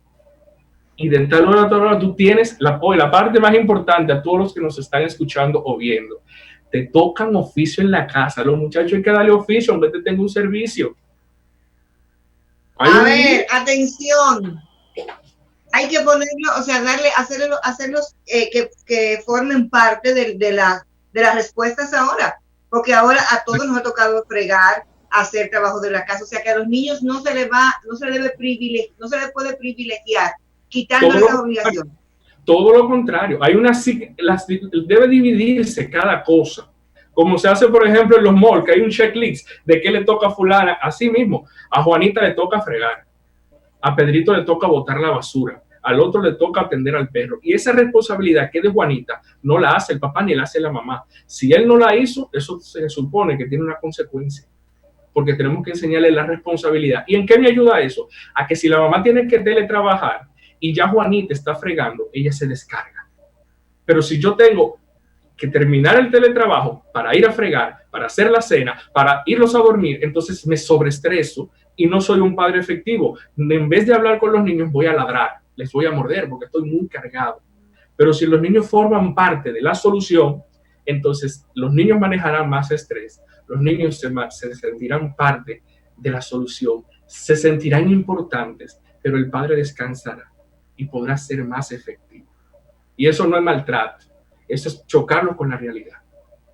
Y de tal hora a tal hora tú tienes la parte más importante a todos los que nos están escuchando o viendo. Te tocan oficio en la casa. Los muchachos hay que darle oficio, aunque te tenga un servicio. A ver, atención. Hay que ponerlo, o sea, hacerlos que formen parte de las respuestas ahora. Porque ahora a todos nos ha tocado fregar, hacer trabajo de la casa. O sea, que a los niños no se les puede privilegiar quitando esa obligación. Todo lo contrario, debe dividirse cada cosa, como se hace por ejemplo en los malls, que hay un checklist de qué le toca a fulana. Así mismo, a Juanita le toca fregar, a Pedrito le toca botar la basura, al otro le toca atender al perro, y esa responsabilidad que es de Juanita no la hace el papá ni la hace la mamá. Si él no la hizo, eso se supone que tiene una consecuencia, porque tenemos que enseñarle la responsabilidad. ¿Y en qué me ayuda eso? A que si la mamá tiene que teletrabajar y ya Juanita está fregando, ella se descarga. Pero si yo tengo que terminar el teletrabajo para ir a fregar, para hacer la cena, para irlos a dormir, entonces me sobreestreso y no soy un padre efectivo. En vez de hablar con los niños, voy a ladrar, les voy a morder porque estoy muy cargado. Pero si los niños forman parte de la solución, entonces los niños manejarán más estrés, los niños se sentirán parte de la solución, se sentirán importantes, pero el padre descansará y podrá ser más efectivo. Y eso no es maltrato, eso es chocarlo con la realidad.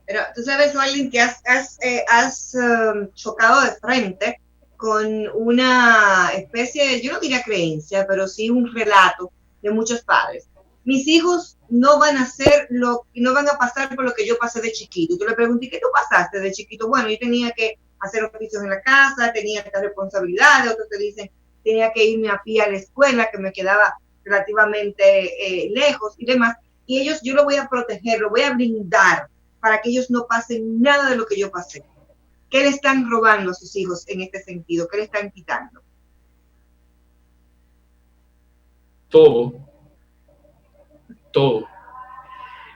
Pero tú sabes, Marlene, que has chocado de frente con una especie, yo no diría creencia, pero sí un relato de muchos padres. Mis hijos no van a hacer no van a pasar por lo que yo pasé de chiquito. Tú le pregunté, ¿qué tú pasaste de chiquito? Bueno, yo tenía que hacer oficios en la casa, tenía estas responsabilidades, otros te dicen, tenía que irme a pie a la escuela, que me quedaba relativamente lejos y demás. Y ellos, yo lo voy a proteger, lo voy a blindar para que ellos no pasen nada de lo que yo pasé. ¿Qué le están robando a sus hijos en este sentido? ¿Qué le están quitando? Todo.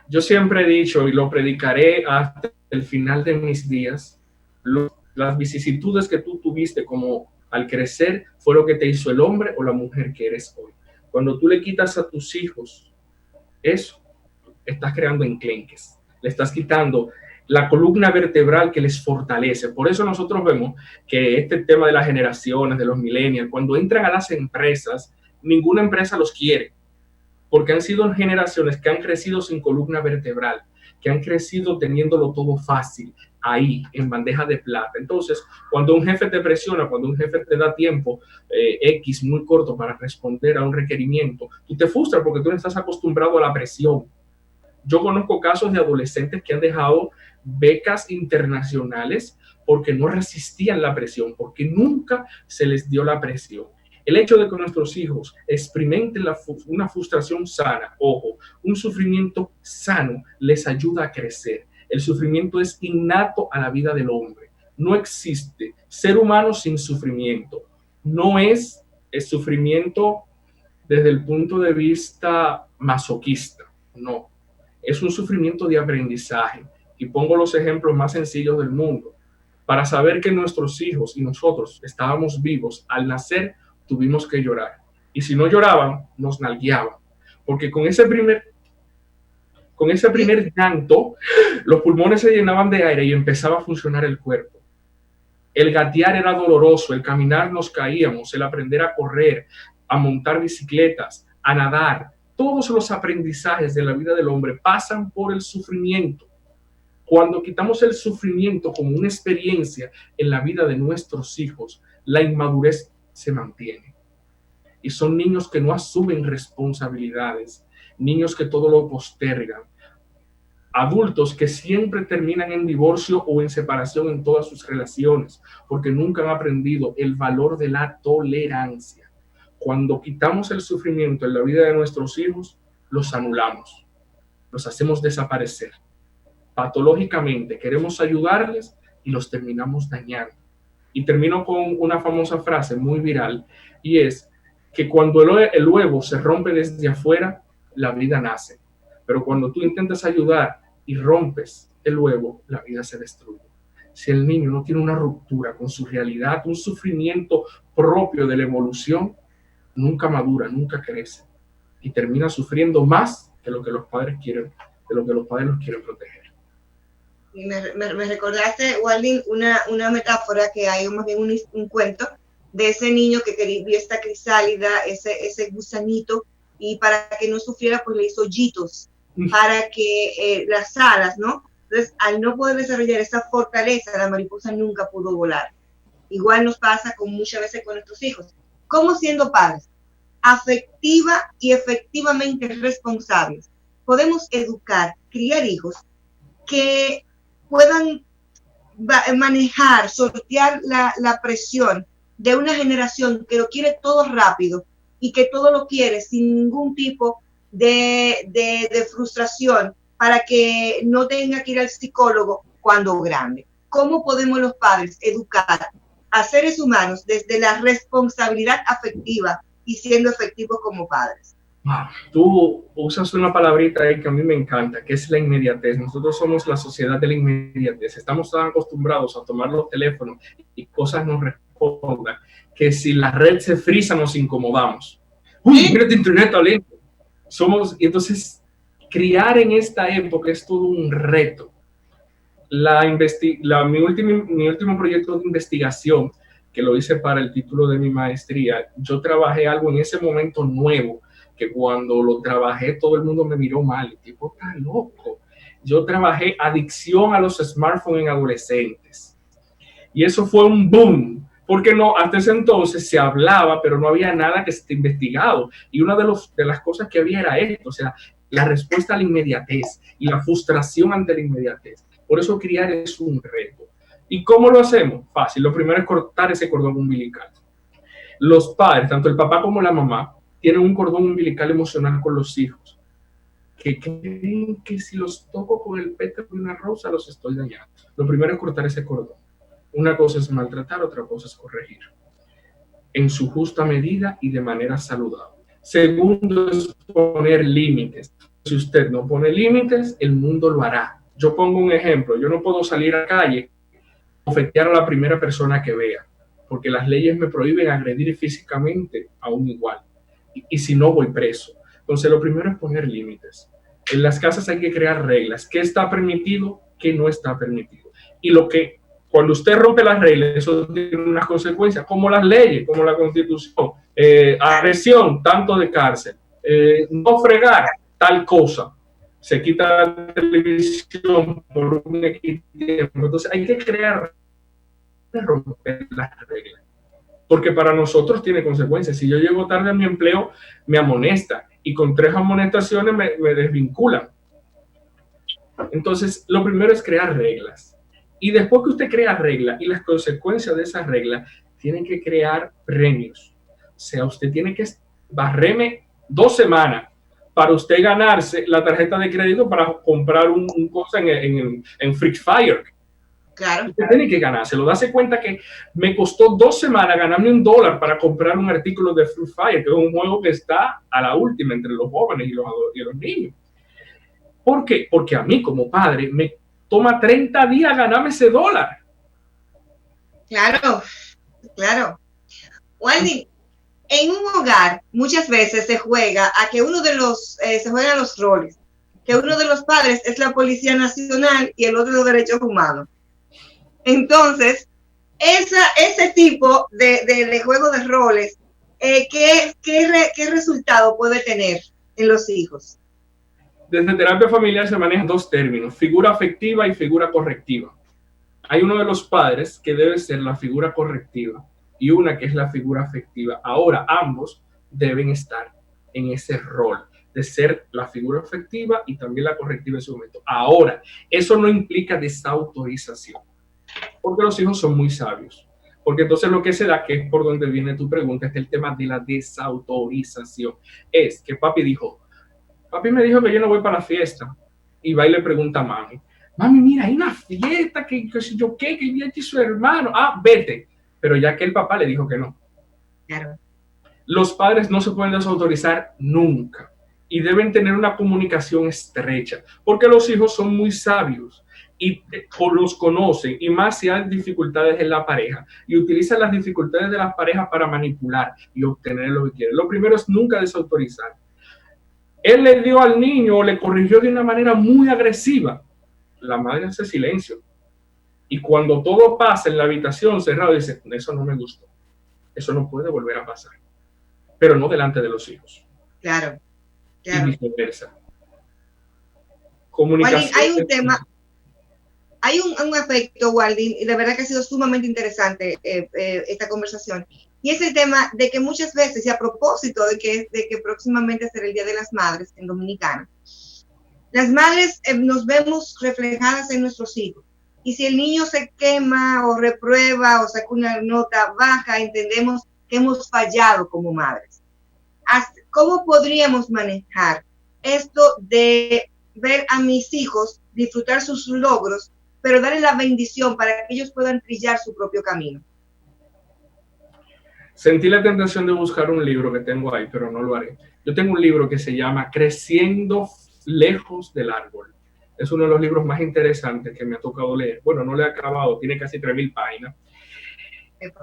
Yo siempre he dicho, y lo predicaré hasta el final de mis días, las vicisitudes que tú tuviste como al crecer fue lo que te hizo el hombre o la mujer que eres hoy. Cuando tú le quitas a tus hijos eso, estás creando enclenques, le estás quitando la columna vertebral que les fortalece. Por eso nosotros vemos que este tema de las generaciones, de los millennials, cuando entran a las empresas, ninguna empresa los quiere, porque han sido generaciones que han crecido sin columna vertebral, que han crecido teniéndolo todo fácil, ahí, en bandeja de plata. Entonces, cuando un jefe te presiona, cuando un jefe te da tiempo X muy corto para responder a un requerimiento, tú te frustras porque tú no estás acostumbrado a la presión. Yo conozco casos de adolescentes que han dejado becas internacionales porque no resistían la presión, porque nunca se les dio la presión. El hecho de que nuestros hijos experimenten una frustración sana, ojo, un sufrimiento sano, les ayuda a crecer. El sufrimiento es innato a la vida del hombre. No existe ser humano sin sufrimiento. No es el sufrimiento desde el punto de vista masoquista, no. Es un sufrimiento de aprendizaje. Y pongo los ejemplos más sencillos del mundo. Para saber que nuestros hijos y nosotros estábamos vivos, al nacer tuvimos que llorar. Y si no lloraban, nos nalgueaban. Porque con ese primer llanto, los pulmones se llenaban de aire y empezaba a funcionar el cuerpo. El gatear era doloroso, el caminar nos caíamos, el aprender a correr, a montar bicicletas, a nadar. Todos los aprendizajes de la vida del hombre pasan por el sufrimiento. Cuando quitamos el sufrimiento como una experiencia en la vida de nuestros hijos, la inmadurez se mantiene. Y son niños que no asumen responsabilidades, niños que todo lo postergan, adultos que siempre terminan en divorcio o en separación en todas sus relaciones, porque nunca han aprendido el valor de la tolerancia. Cuando quitamos el sufrimiento en la vida de nuestros hijos, los anulamos, los hacemos desaparecer. Patológicamente queremos ayudarles y los terminamos dañando. Y termino con una famosa frase muy viral, y es que cuando el huevo se rompe desde afuera, la vida nace. Pero cuando tú intentas ayudar y rompes el huevo, la vida se destruye. Si el niño no tiene una ruptura con su realidad, un sufrimiento propio de la evolución, nunca madura, nunca crece. Y termina sufriendo más de lo que los padres quieren, de lo que los padres los quieren proteger. Y me recordaste, Walding, una metáfora que hay más bien un cuento de ese niño que vio esta crisálida, ese gusanito, y para que no sufriera, pues le hizo hoyitos para que las alas, ¿no? Entonces, al no poder desarrollar esa fortaleza, la mariposa nunca pudo volar. Igual nos pasa muchas veces con nuestros hijos. ¿Cómo siendo padres afectiva y efectivamente responsables podemos educar, criar hijos que puedan manejar, sortear la presión de una generación que lo quiere todo rápido y que todo lo quiere sin ningún tipo de frustración para que no tenga que ir al psicólogo cuando grande? ¿Cómo podemos los padres educar a seres humanos desde la responsabilidad afectiva y siendo efectivos como padres? Tú usas una palabrita ahí que a mí me encanta, que es la inmediatez. Nosotros somos la sociedad de la inmediatez. Estamos tan acostumbrados a tomar los teléfonos y cosas nos respondan, que si la red se frisa nos incomodamos. Uy, mira tu internet está lento. Y entonces, criar en esta época es todo un reto. Mi último proyecto de investigación, que lo hice para el título de mi maestría, yo trabajé algo en ese momento nuevo, que cuando lo trabajé todo el mundo me miró mal, el tipo está loco. Yo trabajé adicción a los smartphones en adolescentes. Y eso fue un boom, Porque no, hasta ese entonces se hablaba, pero no había nada que esté investigado. Y una de las cosas que había era esto, o sea, la respuesta a la inmediatez y la frustración ante la inmediatez. Por eso criar es un reto. ¿Y cómo lo hacemos? Fácil. Lo primero es cortar ese cordón umbilical. Los padres, tanto el papá como la mamá, tienen un cordón umbilical emocional con los hijos, que creen que si los toco con el pétalo de una rosa los estoy dañando. Lo primero es cortar ese cordón. Una cosa es maltratar, otra cosa es corregir. En su justa medida y de manera saludable. Segundo es poner límites. Si usted no pone límites, el mundo lo hará. Yo pongo un ejemplo. Yo no puedo salir a la calle y ofetear a la primera persona que vea, porque las leyes me prohíben agredir físicamente a un igual. Y si no, voy preso. Entonces, lo primero es poner límites. En las casas hay que crear reglas. ¿Qué está permitido? ¿Qué no está permitido? Y cuando usted rompe las reglas, eso tiene unas consecuencias, como las leyes, como la Constitución. Agresión, tanto de cárcel. No fregar, tal cosa. Se quita la televisión por un tiempo. Entonces, hay que romper las reglas. Porque para nosotros tiene consecuencias. Si yo llego tarde a mi empleo, me amonesta. Y con 3 amonestaciones me desvinculan. Entonces, lo primero es crear reglas. Y después que usted crea reglas y las consecuencias de esas reglas, tienen que crear premios. O sea, usted tiene que barreme 2 semanas para usted ganarse la tarjeta de crédito para comprar un cosa en Free Fire. Claro. Usted tiene que ganárselo. Darse cuenta que me costó 2 semanas ganarme $1 para comprar un artículo de Free Fire, que es un juego que está a la última entre los jóvenes y los niños. ¿Por qué? Porque a mí como padre me toma 30 días ganarme ese $1. Claro, claro. Waldy, en un hogar muchas veces se juega a que se juegan los roles, que uno de los padres es la Policía Nacional y el otro los derechos humanos. Entonces, ese tipo de juego de roles, ¿qué resultado puede tener en los hijos? Desde terapia familiar se manejan 2 términos, figura afectiva y figura correctiva. Hay uno de los padres que debe ser la figura correctiva y una que es la figura afectiva. Ahora, ambos deben estar en ese rol de ser la figura afectiva y también la correctiva en su momento. Ahora, eso no implica desautorización, porque los hijos son muy sabios. Porque entonces lo que se da, que es por donde viene tu pregunta, es el tema de la desautorización. Es que papi me dijo que yo no voy para la fiesta. Y va y le pregunta a mami, mira, hay una fiesta que viene su hermano. Ah, vete. Pero ya que el papá le dijo que no. Claro. Los padres no se pueden desautorizar nunca. Y deben tener una comunicación estrecha. Porque los hijos son muy sabios. Y los conocen, y más si hay dificultades en la pareja, y utilizan las dificultades de las parejas para manipular y obtener lo que quieren. Lo primero es nunca desautorizar. Él le dio al niño o le corrigió de una manera muy agresiva. La madre hace silencio. Y cuando todo pasa en la habitación cerrado, dice, eso no me gustó. Eso no puede volver a pasar. Pero no delante de los hijos. Claro. Y viceversa. Comunicación. Hay un tema. Hay un aspecto, Waldy, y de verdad que ha sido sumamente interesante esta conversación, y es el tema de que muchas veces, y a propósito de que próximamente será el Día de las Madres en Dominicana, las madres nos vemos reflejadas en nuestros hijos, y si el niño se quema o reprueba o saca una nota baja, entendemos que hemos fallado como madres. ¿Cómo podríamos manejar esto de ver a mis hijos disfrutar sus logros, pero darle la bendición para que ellos puedan trillar su propio camino? Sentí la tentación de buscar un libro que tengo ahí, pero no lo haré. Yo tengo un libro que se llama Creciendo lejos del árbol. Es uno de los libros más interesantes que me ha tocado leer. Bueno, no le he acabado, tiene casi 3,000 páginas.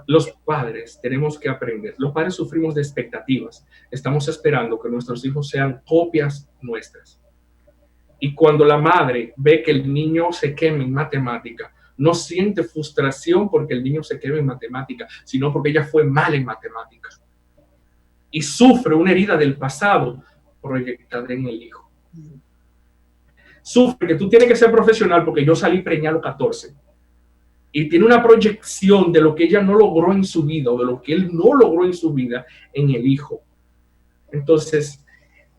Los padres tenemos que aprender. Los padres sufrimos de expectativas. Estamos esperando que nuestros hijos sean copias nuestras. Y cuando la madre ve que el niño se quema en matemática, no siente frustración porque el niño se queme en matemática, sino porque ella fue mal en matemáticas. Y sufre una herida del pasado proyectada en el hijo. Sufre que tú tienes que ser profesional porque yo salí preñado a los 14. y tiene una proyección de lo que ella no logró en su vida o de lo que él no logró en su vida en el hijo. Entonces,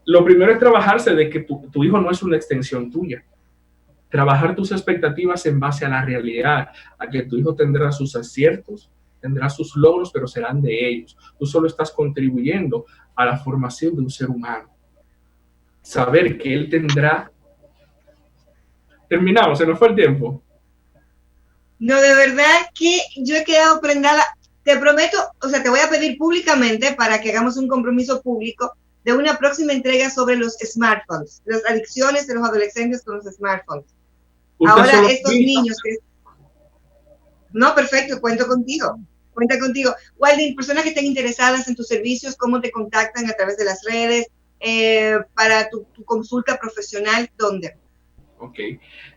lo primero es trabajarse de que tu hijo no es una extensión tuya. Trabajar tus expectativas en base a la realidad, a que tu hijo tendrá sus aciertos, tendrá sus logros, pero serán de ellos. Tú solo estás contribuyendo a la formación de un ser humano. Saber que él tendrá... Terminamos, se nos fue el tiempo. No, de verdad que yo he quedado prendada. Te prometo, o sea, te voy a pedir públicamente para que hagamos un compromiso público de una próxima entrega sobre los smartphones, las adicciones de los adolescentes con los smartphones. Ahora estos niños que... No, perfecto, cuento contigo. Cuenta contigo. Waldin, personas que estén interesadas en tus servicios, ¿cómo te contactan a través de las redes? Para tu consulta profesional, ¿dónde? Ok.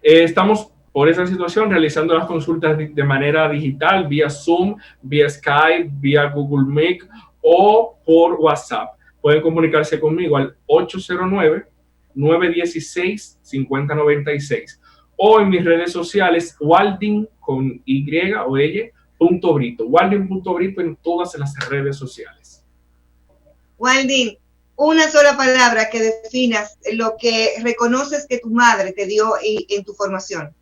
Estamos por esa situación realizando las consultas de manera digital, vía Zoom, vía Skype, vía Google Meet o por WhatsApp. Pueden comunicarse conmigo al 809-916-5096 o en mis redes sociales, Waldin con Y o ella, .brito. Waldin.brito en todas las redes sociales. Waldin, una sola palabra que definas lo que reconoces que tu madre te dio en tu formación.